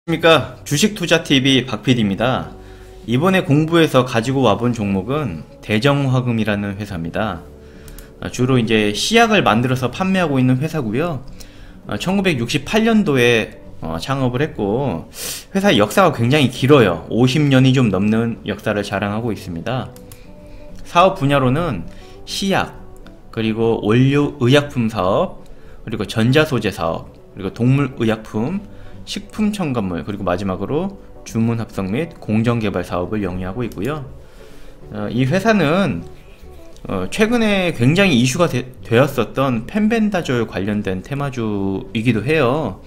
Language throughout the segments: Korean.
안녕하십니까. 주식투자TV 박PD입니다. 이번에 공부해서 가지고 와본 종목은 대정화금이라는 회사입니다. 주로 이제 시약을 만들어서 판매하고 있는 회사고요. 1968년도에 창업을 했고, 회사의 역사가 굉장히 길어요. 50년이 좀 넘는 역사를 자랑하고 있습니다. 사업 분야로는 시약, 그리고 원료의약품 사업, 그리고 전자소재 사업, 그리고 동물의약품, 식품 첨가물, 그리고 마지막으로 주문 합성 및 공정 개발 사업을 영위하고 있고요. 이 회사는 최근에 굉장히 이슈가 되었었던 펜벤다졸 관련된 테마주이기도 해요.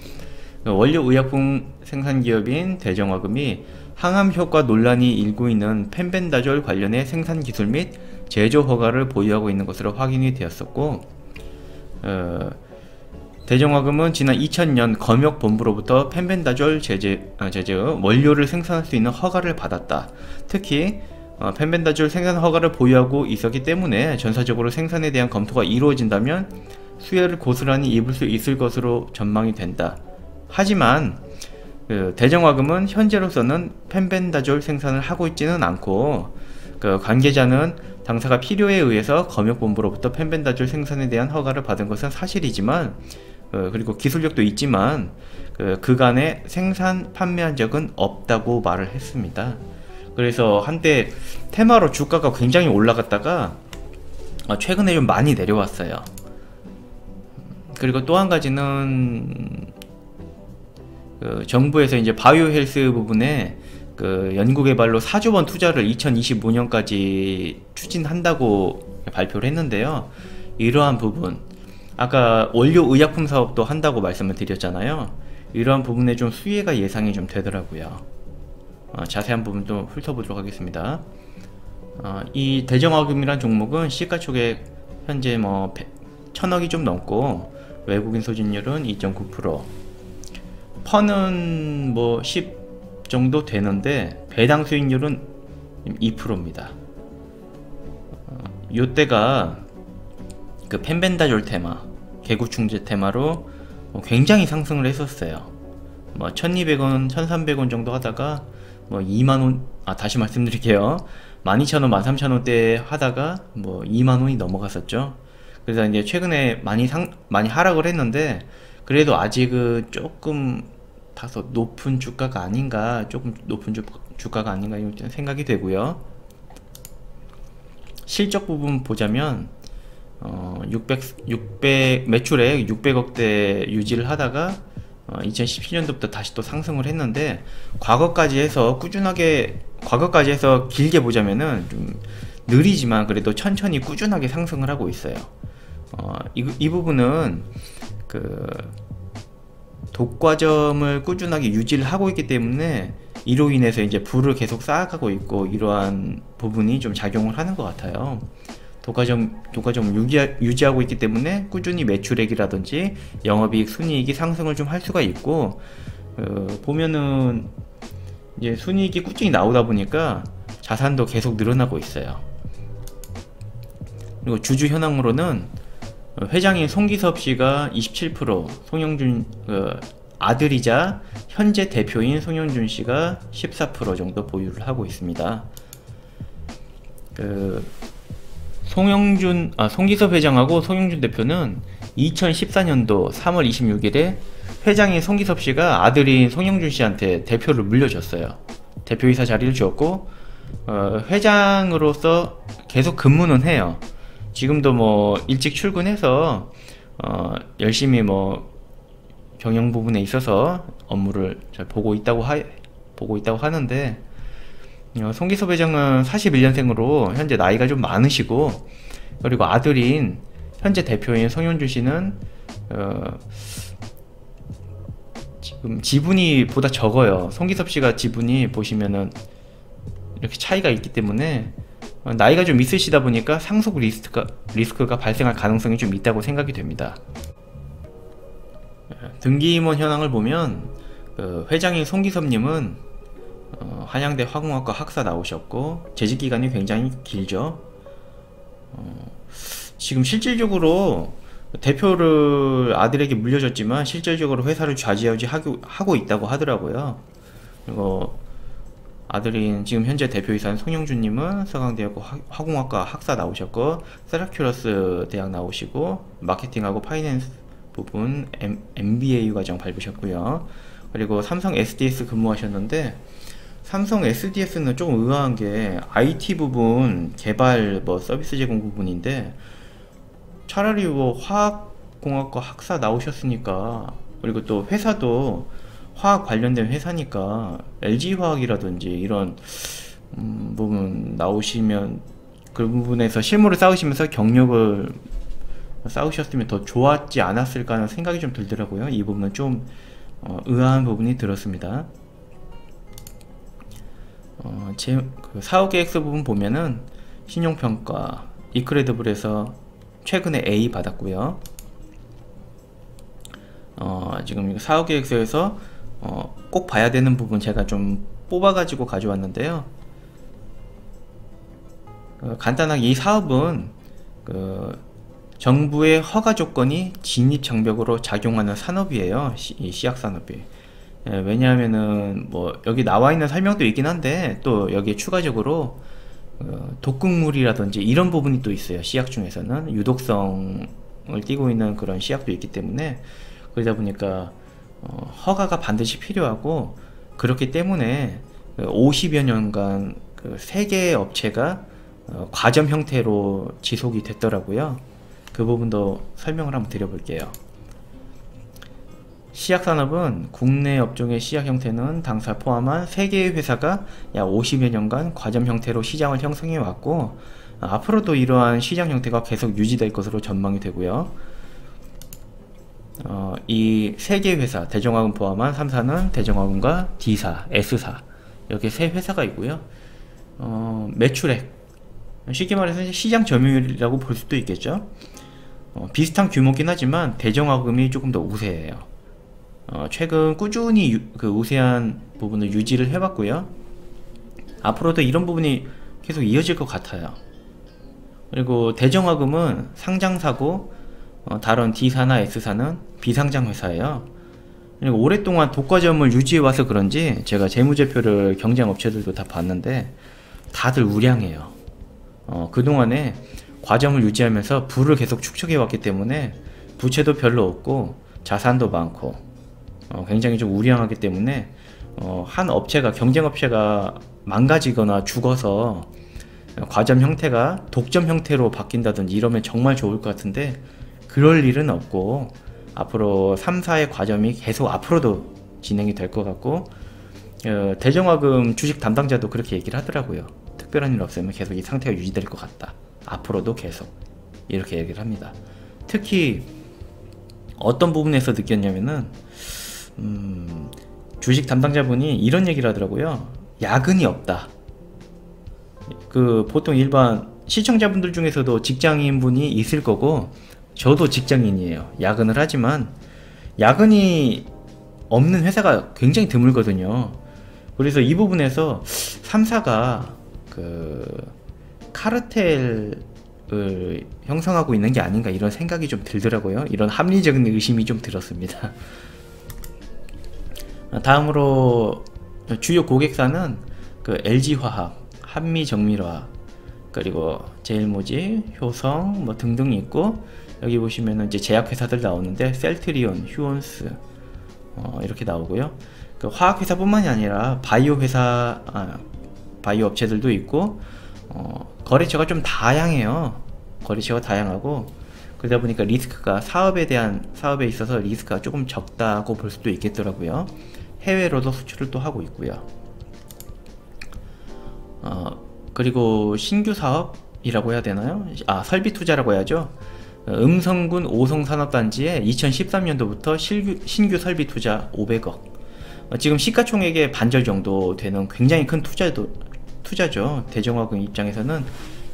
원료의약품 생산기업인 대정화금이 항암효과 논란이 일고 있는 펜벤다졸 관련의 생산기술 및 제조 허가를 보유하고 있는 것으로 확인이 되었었고, 대정화금은 지난 2000년 검역본부로부터 펜벤다졸 제제의 원료를 생산할 수 있는 허가를 받았다. 특히 펜벤다졸 생산 허가를 보유하고 있었기 때문에 전사적으로 생산에 대한 검토가 이루어진다면 수혜를 고스란히 입을 수 있을 것으로 전망이 된다. 하지만 대정화금은 현재로서는 펜벤다졸 생산을 하고 있지는 않고, 관계자는 당사가 필요에 의해서 검역본부로부터 펜벤다졸 생산에 대한 허가를 받은 것은 사실이지만, 그리고 기술력도 있지만 그간에 생산 판매한 적은 없다고 말을 했습니다. 그래서 한때 테마로 주가가 굉장히 올라갔다가 최근에 좀 많이 내려왔어요. 그리고 또 한 가지는 정부에서 이제 바이오 헬스 부분에 연구개발로 4조 원 투자를 2025년까지 추진한다고 발표를 했는데요. 이러한 부분, 아까 원료의약품 사업도 한다고 말씀을 드렸잖아요. 이러한 부분에 좀 수혜가 예상이 좀 되더라고요. 자세한 부분도 훑어보도록 하겠습니다. 이 대정화금이란 종목은 시가총액 현재 1000억이 좀 넘고, 외국인 소진율은 2.9%, 펀은 10 정도 되는데 배당 수익률은 2%입니다. 요때가 펜벤다졸 테마, 개구충제 테마로 굉장히 상승을 했었어요. 1200원, 1300원 정도 하다가 2만원, 다시 말씀드릴게요. 12000원, 13000원대 하다가 2만원이 넘어갔었죠. 그래서 이제 최근에 많이 하락을 했는데, 그래도 아직은 조금 다소 높은 주가가 아닌가, 조금 높은 주가가 아닌가 이런 생각이 되고요. 실적 부분 보자면 매출액 600억대 유지를 하다가 2017년도부터 다시 또 상승을 했는데, 과거까지 해서 길게 보자면은 좀 느리지만 그래도 천천히 꾸준하게 상승을 하고 있어요. 이 부분은 독과점을 꾸준하게 유지를 하고 있기 때문에 이로 인해서 이제 부를 계속 쌓아가고 있고, 이러한 부분이 좀 작용을 하는 것 같아요. 독과점을 유지하고 있기 때문에 꾸준히 매출액이라든지 영업이익, 순이익이 상승을 좀 할 수가 있고, 보면은 이제 순이익이 꾸준히 나오다 보니까 자산도 계속 늘어나고 있어요. 그리고 주주 현황으로는 회장인 송기섭 씨가 27%, 송영준 아들이자 현재 대표인 송영준 씨가 14% 정도 보유를 하고 있습니다. 송기섭 회장하고 송영준 대표는 2014년도 3월 26일에 회장인 송기섭 씨가 아들인 송영준 씨한테 대표를 물려줬어요. 대표이사 자리를 주었고, 회장으로서 계속 근무는 해요. 지금도 일찍 출근해서 열심히 경영 부분에 있어서 업무를 잘 보고 있다고 하는데, 송기섭 회장은 41년생으로 현재 나이가 좀 많으시고, 그리고 아들인 현재 대표인 송영준 씨는 지금 지분이 보다 적어요. 송기섭 씨가 지분이 보시면은 이렇게 차이가 있기 때문에 나이가 좀 있으시다 보니까 상속 리스크가 발생할 가능성이 좀 있다고 생각이 됩니다. 등기임원 현황을 보면 회장인 송기섭님은 한양대 화공학과 학사 나오셨고, 재직기간이 굉장히 길죠. 지금 실질적으로 대표를 아들에게 물려줬지만 실질적으로 회사를 좌지우지하고 있다고 하더라고요. 그리고 아들인 지금 현재 대표이사인 송영준님은 서강대학교 화공학과 학사 나오셨고, 세라큐러스 대학 나오시고 마케팅하고 파이낸스 부분 MBA 과정 밟으셨고요. 그리고 삼성 SDS 근무하셨는데, 삼성 SDS는 조금 의아한 게 IT 부분 개발 뭐 서비스 제공 부분인데, 차라리 뭐 화학공학과 학사 나오셨으니까, 그리고 또 회사도 화학 관련된 회사니까 LG화학이라든지 이런 부분 나오시면 그 부분에서 실무를 쌓으시면서 경력을 쌓으셨으면 더 좋았지 않았을까 하는 생각이 좀 들더라고요. 이 부분은 좀 의아한 부분이 들었습니다. 그 사후계획서 부분 보면은 신용평가 이크레디블에서 최근에 A 받았고요. 지금 사후계획서에서 꼭 봐야 되는 부분 제가 좀 뽑아가지고 가져왔는데요. 간단하게 이 사업은 정부의 허가 조건이 진입장벽으로 작용하는 산업이에요. 이 씨약산업이. 왜냐하면은 뭐 여기 나와 있는 설명도 있긴 한데, 또 여기에 추가적으로 독극물이라든지 이런 부분이 또 있어요. 씨약 중에서는 유독성을 띠고 있는 그런 씨약도 있기 때문에, 그러다 보니까 허가가 반드시 필요하고, 그렇기 때문에 50여 년간 그 3개의 업체가 과점 형태로 지속이 됐더라고요. 그 부분도 설명을 한번 드려볼게요. 씨약산업은 국내 업종의 씨약 형태는 당사 포함한 3개의 회사가 약 50여 년간 과점 형태로 시장을 형성해 왔고, 앞으로도 이러한 시장 형태가 계속 유지될 것으로 전망이 되고요. 이 3개의 회사, 대정화금 포함한 3사는 대정화금과 D사, S사 이렇게 3회사가 있고요. 매출액, 쉽게 말해서 시장 점유율이라고 볼 수도 있겠죠. 비슷한 규모긴 하지만 대정화금이 조금 더 우세해요. 최근 꾸준히 그 우세한 부분을 유지를 해왔고요. 앞으로도 이런 부분이 계속 이어질 것 같아요. 그리고 대정화금은 상장사고, 다른 D사나 S사는 비상장 회사예요. 그리고 오랫동안 독과점을 유지해와서 그런지 제가 재무제표를 경쟁 업체들도 다 봤는데 다들 우량해요. 그동안에 과점을 유지하면서 부를 계속 축적해왔기 때문에 부채도 별로 없고 자산도 많고 굉장히 좀 우량하기 때문에 한 업체가, 경쟁 업체가 망가지거나 죽어서 과점 형태가 독점 형태로 바뀐다든지 이러면 정말 좋을 것 같은데, 그럴 일은 없고 앞으로 3사의 과점이 계속 앞으로도 진행이 될 것 같고, 대정화금 주식 담당자도 그렇게 얘기를 하더라고요. 특별한 일 없으면 계속 이 상태가 유지될 것 같다, 앞으로도 계속, 이렇게 얘기를 합니다. 특히 어떤 부분에서 느꼈냐면은 주식 담당자분이 이런 얘기를 하더라고요. 야근이 없다. 보통 일반 시청자분들 중에서도 직장인분이 있을 거고, 저도 직장인이에요. 야근을 하지만 야근이 없는 회사가 굉장히 드물거든요. 그래서 이 부분에서 3사가 카르텔을 형성하고 있는 게 아닌가, 이런 생각이 좀 들더라고요. 이런 합리적인 의심이 좀 들었습니다. 다음으로 주요 고객사는 LG화학, 한미정밀화학, 그리고 제일모직, 효성 뭐 등등이 있고, 여기 보시면은 이제 제약회사들 나오는데 셀트리온, 휴온스 이렇게 나오고요. 화학회사뿐만이 아니라 바이오회사, 바이오 업체들도 있고, 거래처가 좀 다양해요. 거래처가 다양하고, 그러다 보니까 리스크가, 사업에 있어서 리스크가 조금 적다고 볼 수도 있겠더라고요. 해외로도 수출을 또 하고 있고요. 그리고 신규 사업이라고 해야 되나요? 설비 투자라고 해야죠. 음성군 오송산업단지에 2013년도부터 신규 설비 투자 500억, 지금 시가총액의 반절 정도 되는 굉장히 큰 투자죠. 대정화금 입장에서는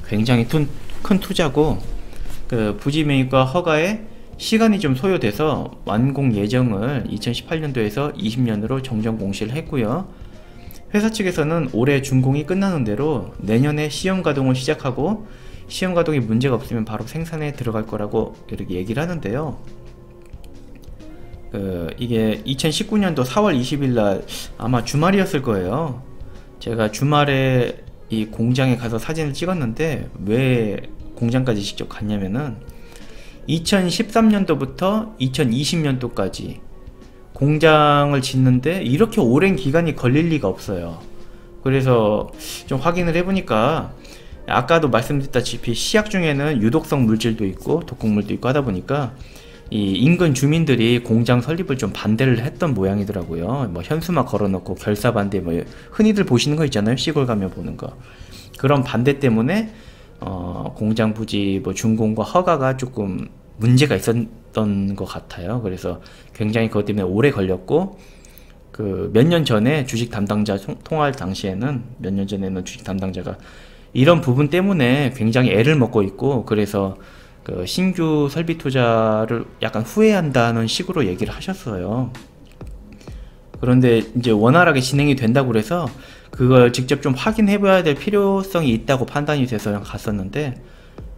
굉장히 큰 투자고, 부지 매입과 허가에 시간이 좀 소요돼서 완공 예정을 2018년도에서 20년으로 정정 공시를 했고요. 회사 측에서는 올해 준공이 끝나는 대로 내년에 시험 가동을 시작하고, 시험 가동에 문제가 없으면 바로 생산에 들어갈 거라고 이렇게 얘기를 하는데요. 이게 2019년도 4월 20일 날 아마 주말이었을 거예요. 제가 주말에 이 공장에 가서 사진을 찍었는데 왜 공장까지 직접 갔냐면은 2013년도부터 2020년도까지 공장을 짓는데 이렇게 오랜 기간이 걸릴 리가 없어요. 그래서 좀 확인을 해보니까 아까도 말씀드렸다시피 시약 중에는 유독성 물질도 있고 독극물도 있고 하다 보니까 이 인근 주민들이 공장 설립을 좀 반대를 했던 모양이더라고요. 뭐 현수막 걸어놓고 결사 반대, 뭐 흔히들 보시는 거 있잖아요. 시골 가면 보는 거. 그런 반대 때문에 공장 부지 뭐 준공과 허가가 조금 문제가 있었던 것 같아요. 그래서 굉장히 그것 때문에 오래 걸렸고, 몇 년 전에 주식 담당자 통화할 당시에는, 몇 년 전에는 주식 담당자가 이런 부분 때문에 굉장히 애를 먹고 있고, 그래서 신규 설비 투자를 약간 후회한다는 식으로 얘기를 하셨어요. 그런데 이제 원활하게 진행이 된다고 그래서 그걸 직접 좀 확인해 봐야 될 필요성이 있다고 판단이 돼서 갔었는데,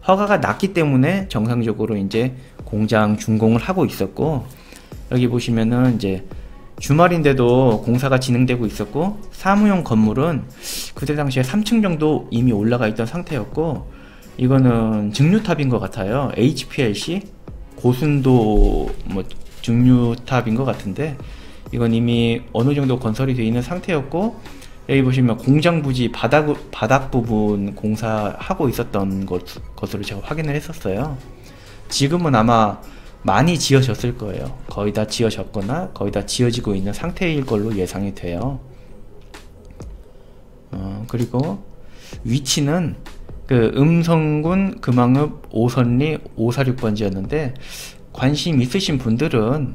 허가가 났기 때문에 정상적으로 이제 공장 준공을 하고 있었고, 여기 보시면은 이제 주말인데도 공사가 진행되고 있었고, 사무용 건물은 그때 당시에 3층 정도 이미 올라가 있던 상태였고, 이거는 증류탑인 것 같아요. HPLC 고순도 뭐 증류탑인 것 같은데, 이건 이미 어느 정도 건설이 되어 있는 상태였고, 여기 보시면 공장 부지 바닥 부분 공사하고 있었던 것으로 제가 확인을 했었어요. 지금은 아마 많이 지어졌을 거예요. 거의 다 지어졌거나 거의 다 지어지고 있는 상태일 걸로 예상이 돼요. 그리고 위치는 음성군 금왕읍 5선리 546번지였는데, 관심 있으신 분들은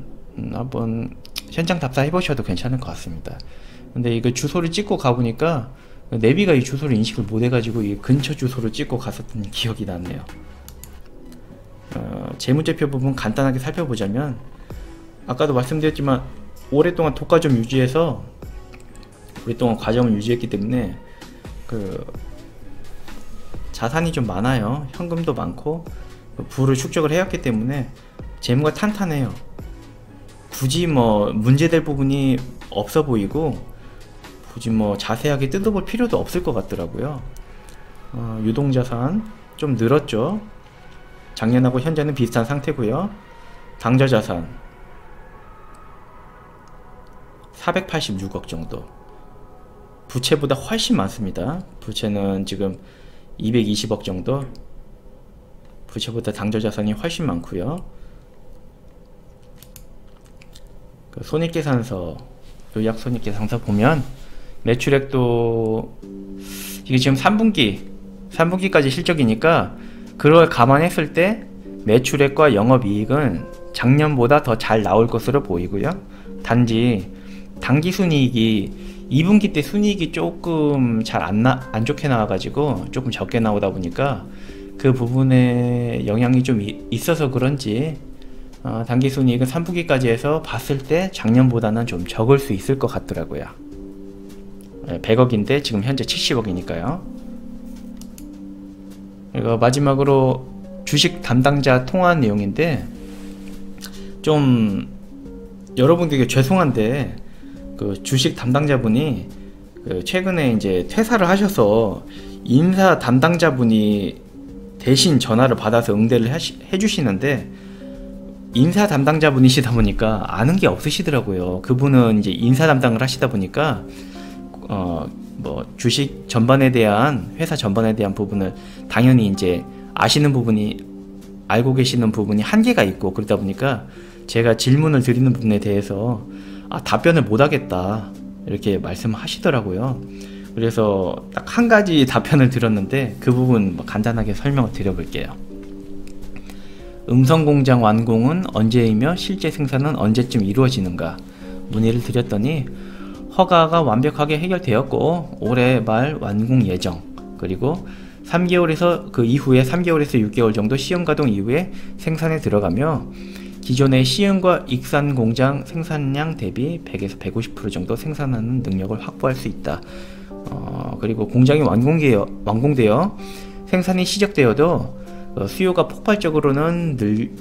한번 현장 답사 해보셔도 괜찮을 것 같습니다. 근데 이거 주소를 찍고 가보니까 내비가 이 주소를 인식을 못해가지고 이 근처 주소를 찍고 갔었던 기억이 났네요. 재무제표 부분 간단하게 살펴보자면, 아까도 말씀드렸지만 오랫동안 독과점 유지해서 오랫동안 과점을 유지했기 때문에 자산이 좀 많아요. 현금도 많고 부를 축적을 해왔기 때문에 재무가 탄탄해요. 굳이 뭐 문제될 부분이 없어 보이고, 굳이 뭐 자세하게 뜯어볼 필요도 없을 것 같더라고요. 유동자산 좀 늘었죠. 작년하고 현재는 비슷한 상태고요. 당좌자산 486억 정도, 부채보다 훨씬 많습니다. 부채는 지금 220억 정도, 부채보다 당좌자산이 훨씬 많고요. 손익계산서, 요약 손익계산서 보면 매출액도 이게 지금 3분기까지 실적이니까 그걸 감안했을 때 매출액과 영업이익은 작년보다 더 잘 나올 것으로 보이고요. 단지 당기순이익이 2분기 때 순이익이 조금 잘 안 좋게 나와가지고 조금 적게 나오다 보니까 그 부분에 영향이 좀 있어서 그런지 당기순이익은 3분기까지 해서 봤을 때 작년보다는 좀 적을 수 있을 것 같더라고요. 100억인데 지금 현재 70억이니까요. 그리고 마지막으로 주식 담당자 통화한 내용인데, 좀 여러분들에게 죄송한데 주식 담당자분이 최근에 이제 퇴사를 하셔서 인사 담당자분이 대신 전화를 받아서 응대를 해주시는데, 인사 담당자분이시다 보니까 아는 게 없으시더라고요. 그분은 이제 인사 담당을 하시다 보니까 뭐 주식 전반에 대한, 회사 전반에 대한 부분을 당연히 이제 알고 계시는 부분이 한계가 있고, 그러다 보니까 제가 질문을 드리는 부분에 대해서 답변을 못 하겠다 이렇게 말씀하시더라고요. 그래서 딱 한 가지 답변을 드렸는데 그 부분 간단하게 설명을 드려볼게요. 음성공장 완공은 언제이며 실제 생산은 언제쯤 이루어지는가 문의를 드렸더니, 허가가 완벽하게 해결되었고 올해 말 완공 예정, 그리고 3개월에서 그 이후에 3개월에서 6개월 정도 시험 가동 이후에 생산에 들어가며, 기존의 시흥과 익산 공장 생산량 대비 100에서 150% 정도 생산하는 능력을 확보할 수 있다. 그리고 공장이 완공되어 생산이 시작되어도 수요가 폭발적으로는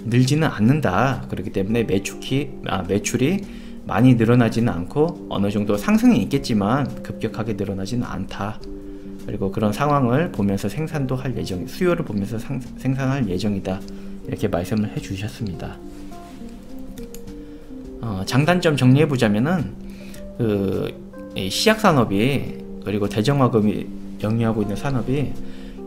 늘지는 않는다. 그렇기 때문에 매출이 많이 늘어나지는 않고 어느 정도 상승이 있겠지만 급격하게 늘어나지는 않다. 그리고 그런 상황을 보면서 생산도 할 예정, 수요를 보면서 생산할 예정이다. 이렇게 말씀을 해 주셨습니다. 장단점 정리해 보자면은 이 시약산업이 그리고 대정화금이 영위하고 있는 산업이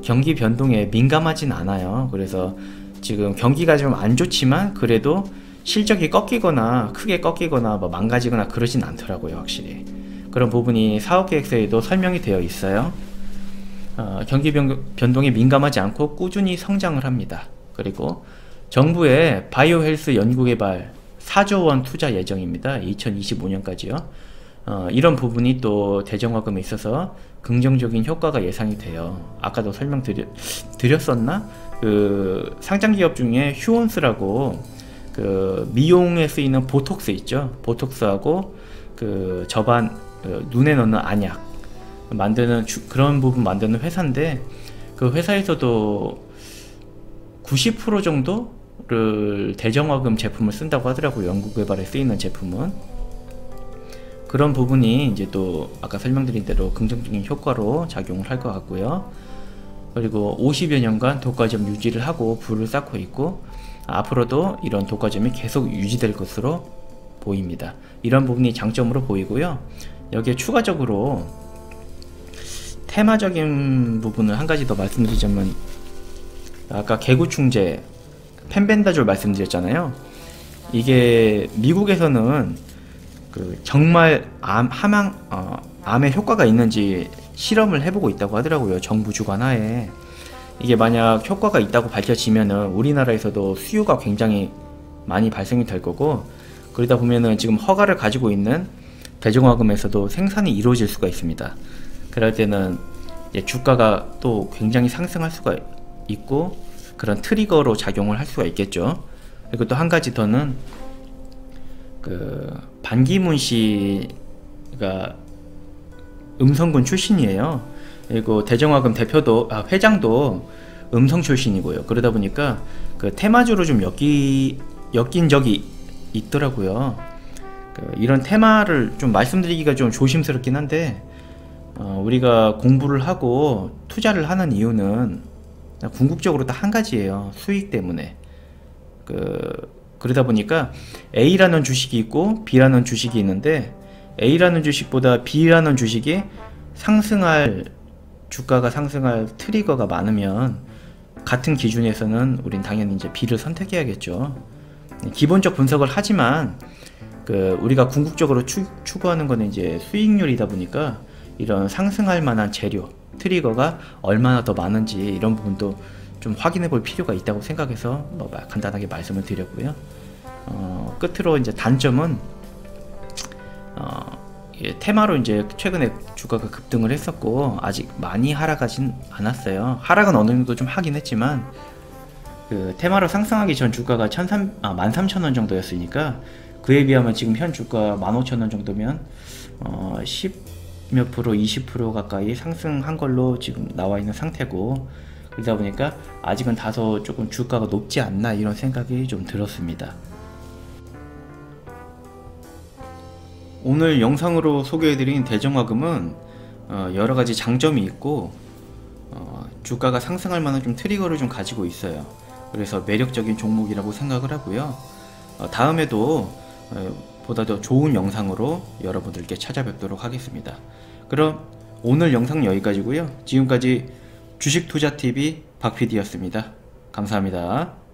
경기 변동에 민감하진 않아요. 그래서 지금 경기가 좀 안 좋지만 그래도 실적이 꺾이거나 크게 꺾이거나 뭐 망가지거나 그러진 않더라고요. 확실히 그런 부분이 사업계획서에도 설명이 되어 있어요. 경기 변동에 민감하지 않고 꾸준히 성장을 합니다. 그리고 정부의 바이오 헬스 연구개발 4조 원 투자 예정입니다. 2025년까지요. 이런 부분이 또 대정화금에 있어서 긍정적인 효과가 예상이 돼요. 아까도 설명드렸었나? 그 상장기업 중에 휴온스라고 그 미용에 쓰이는 보톡스 있죠. 보톡스하고 그 저반 눈에 넣는 안약 만드는 그런 부분 만드는 회사인데 그 회사에서도 90% 정도를 대정화금 제품을 쓴다고 하더라고요. 연구개발에 쓰이는 제품은. 그런 부분이 이제 또 아까 설명드린 대로 긍정적인 효과로 작용을 할 것 같고요. 그리고 50여 년간 독과점 유지를 하고 부를 쌓고 있고 앞으로도 이런 독과점이 계속 유지될 것으로 보입니다. 이런 부분이 장점으로 보이고요. 여기에 추가적으로 테마적인 부분을 한 가지 더 말씀드리자면 아까 개구충제 펜벤다졸 말씀드렸잖아요. 이게 미국에서는 그 정말 암에 효과가 있는지 실험을 해보고 있다고 하더라고요. 정부 주관하에. 이게 만약 효과가 있다고 밝혀지면은 우리나라에서도 수요가 굉장히 많이 발생이 될 거고 그러다 보면은 지금 허가를 가지고 있는 대정화금에서도 생산이 이루어질 수가 있습니다. 그럴 때는 이제 주가가 또 굉장히 상승할 수가 있고 그런 트리거로 작용을 할 수가 있겠죠. 그리고 또 한 가지 더는 그 반기문 씨가 음성군 출신이에요. 그리고 대정화금 회장도 음성 출신이고요. 그러다 보니까 그 테마주로 좀 엮인 적이 있더라고요. 이런 테마를 좀 말씀드리기가 좀 조심스럽긴 한데 우리가 공부를 하고 투자를 하는 이유는 궁극적으로 딱 한 가지예요. 수익 때문에. 그러다 보니까 A라는 주식이 있고 B라는 주식이 있는데 A라는 주식보다 B라는 주식이 주가가 상승할 트리거가 많으면 같은 기준에서는 우린 당연히 이제 B를 선택해야겠죠. 기본적 분석을 하지만 우리가 궁극적으로 추구하는 거는 이제 수익률이다 보니까 이런 상승할 만한 재료, 트리거가 얼마나 더 많은지 이런 부분도 좀 확인해 볼 필요가 있다고 생각해서 간단하게 말씀을 드렸고요. 끝으로 이제 단점은 테마로 이제 최근에 주가가 급등을 했었고 아직 많이 하락하진 않았어요. 하락은 어느 정도 좀 하긴 했지만 테마로 상승하기 전 주가가 13,000원 정도였으니까 그에 비하면 지금 현 주가 15,000원 정도면 10몇 프로, 20% 가까이 상승한 걸로 지금 나와 있는 상태고 그러다 보니까 아직은 다소 조금 주가가 높지 않나 이런 생각이 좀 들었습니다. 오늘 영상으로 소개해드린 대정화금은 여러가지 장점이 있고 주가가 상승할 만한 좀 트리거를 좀 가지고 있어요. 그래서 매력적인 종목이라고 생각을 하고요. 다음에도 보다 더 좋은 영상으로 여러분들께 찾아뵙도록 하겠습니다. 그럼 오늘 영상 여기까지고요. 지금까지 주식투자TV 박PD였습니다. 감사합니다.